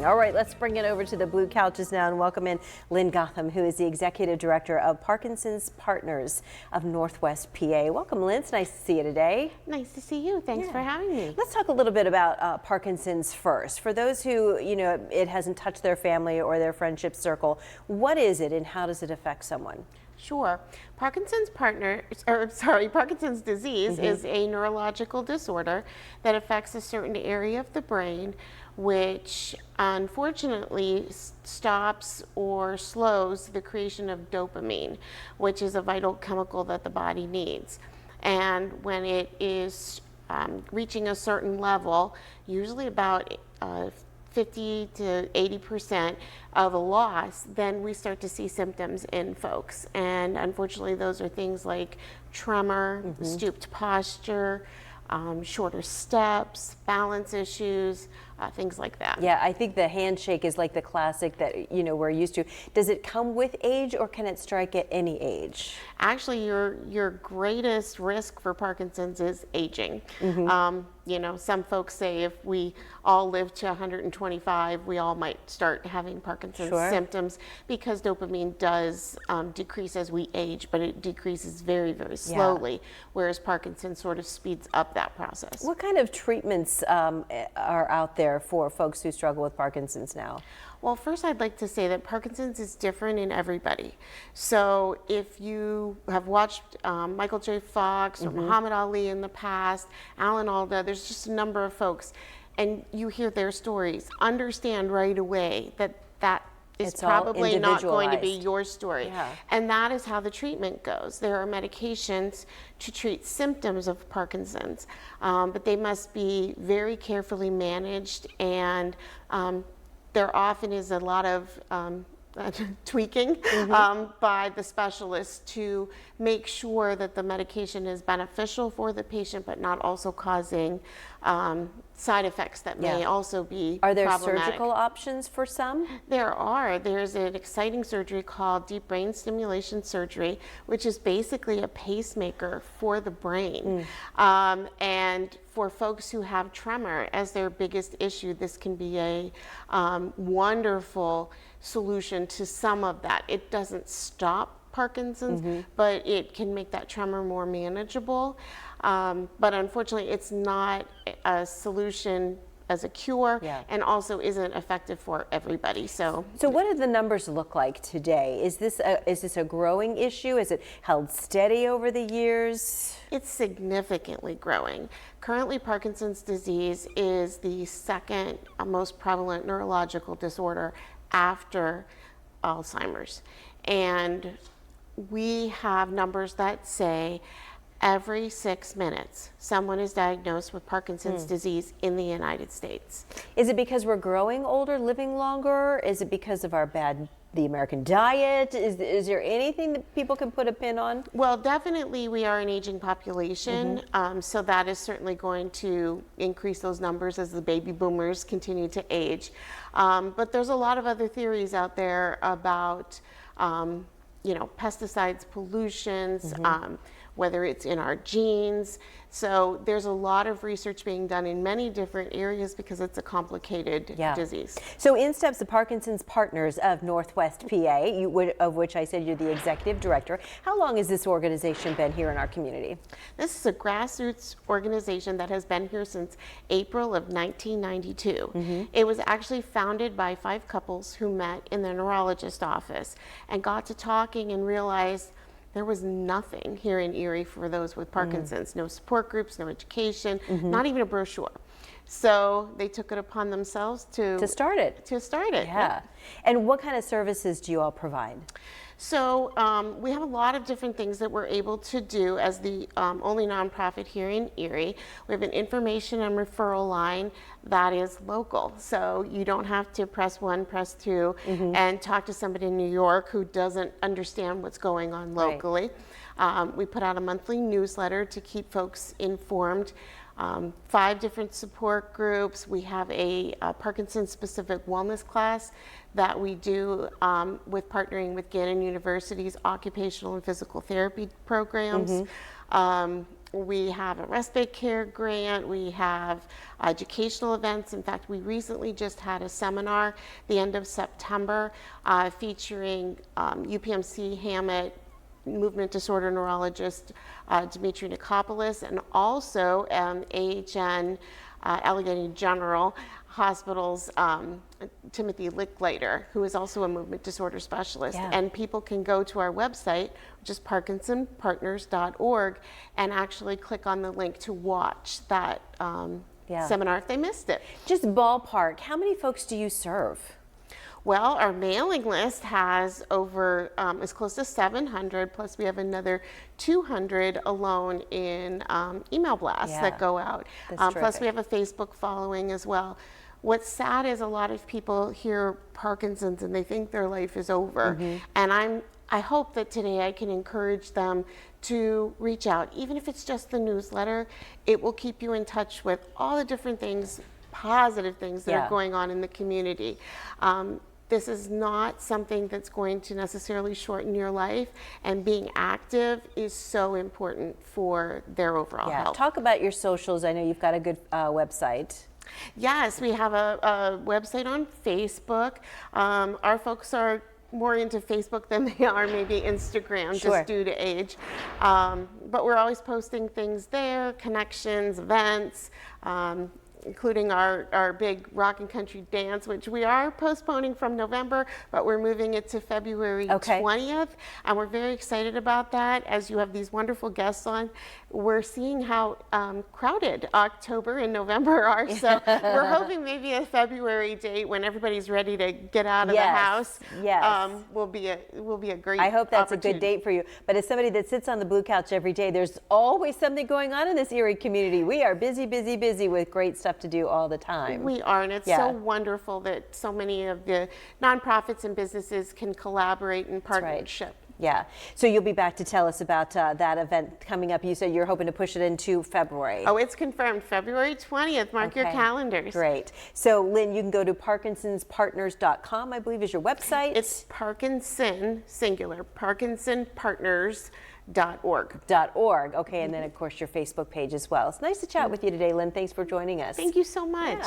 All right, let's bring it over to the blue couches now and welcome in Lynn Gotham, who is the Executive Director of Parkinson's Partners of Northwest PA. Welcome, Lynn. It's nice to see you today. Nice to see you. Thanks for having me. Let's talk a little bit about Parkinson's first. For those who, it hasn't touched their family or their friendship circle, what is it and how does it affect someone? Sure. Parkinson's disease is a neurological disorder that affects a certain area of the brain, which unfortunately stops or slows the creation of dopamine, which is a vital chemical that the body needs. And when it is reaching a certain level, usually about 50 to 80% of a loss, then we start to see symptoms in folks. And unfortunately, those are things like tremor, stooped posture, shorter steps, balance issues, things like that. Yeah, I think the handshake is like the classic that, we're used to. Does it come with age or can it strike at any age? Actually, your greatest risk for Parkinson's is aging. Some folks say if we all live to 125, we all might start having Parkinson's symptoms because dopamine does decrease as we age, but it decreases very, very slowly, whereas Parkinson's sort of speeds up that process. What kind of treatments are out there for folks who struggle with Parkinson's now? Well, first I'd like to say that Parkinson's is different in everybody. So if you have watched Michael J. Fox or Muhammad Ali in the past, Alan Alda, there's just a number of folks, and you hear their stories, understand right away that is probably not going to be your story. And that is how the treatment goes. There are medications to treat symptoms of Parkinson's, but they must be very carefully managed, and there often is a lot of tweaking by the specialist to make sure that the medication is beneficial for the patient, but not also causing side effects that may also be Are there problematic. surgical options for some? There are. There's an exciting surgery called deep brain stimulation surgery, which is basically a pacemaker for the brain. And for folks who have tremor as their biggest issue, this can be a wonderful solution to some of that. It doesn't stop Parkinson's, but it can make that tremor more manageable. But unfortunately, it's not a solution as a cure, and also isn't effective for everybody. So what do the numbers look like today? Is this a growing issue? Is it held steady over the years? It's significantly growing. Currently, Parkinson's disease is the second most prevalent neurological disorder after Alzheimer's. And we have numbers that say every 6 minutes, someone is diagnosed with Parkinson's disease in the United States. Is it because we're growing older, living longer? Is it because of the American diet? Is there anything that people can put a pin on? Well, definitely we are an aging population, so that is certainly going to increase those numbers as the baby boomers continue to age. But there's a lot of other theories out there about pesticides, pollutions, whether it's in our genes. So there's a lot of research being done in many different areas because it's a complicated disease. So in steps the Parkinson's Partners of Northwest PA, of which I said you're the Executive Director. How long has this organization been here in our community? This is a grassroots organization that has been here since April of 1992. It was actually founded by 5 couples who met in the neurologist office and got to talking and realized there was nothing here in Erie for those with Parkinson's. No support groups, no education, not even a brochure. So they took it upon themselves to start it. Yeah. And what kind of services do you all provide? So we have a lot of different things that we're able to do as the only nonprofit here in Erie. We have an information and referral line that is local. So you don't have to press 1, press 2, and talk to somebody in New York who doesn't understand what's going on locally. We put out a monthly newsletter to keep folks informed. 5 different support groups. We have a Parkinson-specific wellness class that we do with partnering with Gannon University's occupational and physical therapy programs. We have a respite care grant. We have educational events. In fact, we recently just had a seminar the end of September featuring UPMC Hammett movement disorder neurologist Dimitri Nikopoulos, and also AHN Allegheny General Hospital's Timothy Licklider, who is also a movement disorder specialist. Yeah. And people can go to our website, which is parkinsonpartners.org, and actually click on the link to watch that seminar if they missed it. Just ballpark, how many folks do you serve? Well, our mailing list has over, is close to 700, plus we have another 200 alone in email blasts that go out. Plus we have a Facebook following as well. What's sad is a lot of people hear Parkinson's and they think their life is over. And I hope that today I can encourage them to reach out. Even if it's just the newsletter, it will keep you in touch with all the different things, positive things that are going on in the community. This is not something that's going to necessarily shorten your life, and being active is so important for their overall health. Talk about your socials. I know you've got a good website. Yes, we have a website on Facebook. Our folks are more into Facebook than they are maybe Instagram, just due to age. But we're always posting things there, connections, events, including our big rock and country dance, which we are postponing from November, but we're moving it to February 20th. And we're very excited about that. As you have these wonderful guests on, we're seeing how crowded October and November are. So we're hoping maybe a February date when everybody's ready to get out of the house will be a great I hope that's a good date for you. But as somebody that sits on the Blue Couch every day, there's always something going on in this Erie community. We are busy, busy, busy with great stuff to do all the time. We are, and it's so wonderful that so many of the nonprofits and businesses can collaborate in partnership. Yeah, so you'll be back to tell us about that event coming up. You said you're hoping to push it into February. Oh, it's confirmed, February 20th. Mark your calendars. Great. So, Lynn, you can go to parkinsonspartners.com, I believe is your website. It's Parkinson, singular, parkinsonpartners.org. Okay, and then, of course, your Facebook page as well. It's nice to chat with you today, Lynn. Thanks for joining us. Thank you so much.